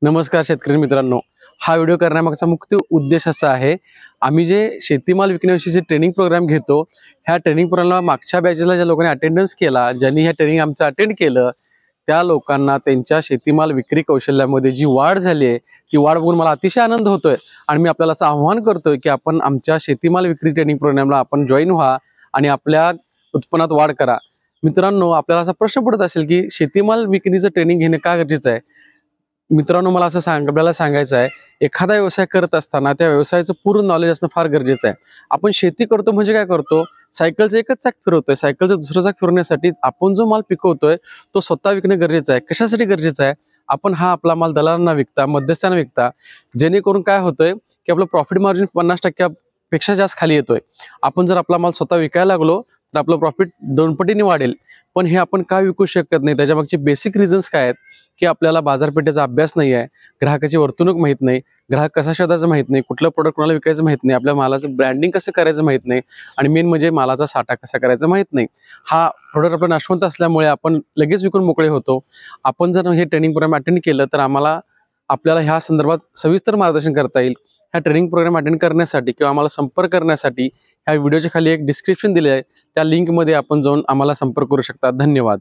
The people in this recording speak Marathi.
नमस्कार शेतकरी मित्रांनो, हा व्हिडिओ करण्यामागचा मुख्य उद्देश असा आहे, आम्ही जे शेतीमाल विकण्याविषयीचे ट्रेनिंग प्रोग्राम घेतो, ह्या ट्रेनिंग प्रोग्रामला मागच्या बॅचेसला ज्या लोकांनी अटेंडन्स केला, ज्यांनी ह्या ट्रेनिंग आमचं अटेंड केलं, त्या लोकांना त्यांच्या शेतीमाल विक्री कौशल्यामध्ये जी वाढ झाली आहे, ती वाढ बघून मला अतिशय आनंद होतोय आणि मी आपल्याला असं आव्हान करतोय की आपण आमच्या शेतीमाल विक्री ट्रेनिंग प्रोग्रामला आपण जॉईन व्हा आणि आपल्या उत्पन्नात वाढ करा। मित्रांनो, आपल्याला असा प्रश्न पडत असेल की शेतीमाल विक्रीचं ट्रेनिंग घेणे का गरजेचं आहे? मित्रांनो, मला असं आपल्याला सांगायचं आहे, एखादा व्यवसाय करत असताना त्या व्यवसायाचं पूर्ण नॉलेज असणं फार गरजेचं आहे। आपण शेती करतो म्हणजे काय करतो? सायकलचं एकच चाक फिरवतोय, सायकलचं दुसरं चाक फिरवण्यासाठी आपण जो माल पिकवतोय तो स्वतः विकणं गरजेचं आहे। कशासाठी गरजेचं आहे? आपण हा आपला माल दलालांना विकता, मध्यस्थांना विकता, जेणेकरून काय होतंय की आपलं प्रॉफिट मार्जिन 50% पेक्षा जास्त खाली येतोय। आपण जर आपला माल स्वतः विकायला लागलो तर आपलं प्रॉफिट 2 पटीने वाढेल। पण हे आपण का विकू शकत नाही? त्याच्यामागचे बेसिक रिझन्स काय आहेत की आपल्याला बाजारपेठेचा अभ्यास नाही आहे, ग्राहकाची वर्तणूक माहीत नाही, ग्राहक कसा शोधायचा माहीत नाही, कुठलं प्रोडक्ट कोणाला विकायचं माहीत नाही, आपल्या मालाचं ब्रँडिंग कसं करायचं माहीत नाही आणि मेन म्हणजे मालाचा साठा कसा करायचा माहीत नाही। हा प्रोडक्ट आपण नाशवंत असल्यामुळे आपण लगेच विकून मोकळे होतो। आपण जर हे ट्रेनिंग प्रोग्राम अटेंड केलं तर आपल्याला ह्या संदर्भात सविस्तर मार्गदर्शन करता येईल। ह्या ट्रेनिंग प्रोग्राम अटेंड करण्यासाठी किंवा आम्हाला संपर्क करण्यासाठी ह्या व्हिडिओच्या खाली एक डिस्क्रिप्शन दिले आहे, त्या लिंकमध्ये आपण जाऊन आम्हाला संपर्क करू शकता। धन्यवाद।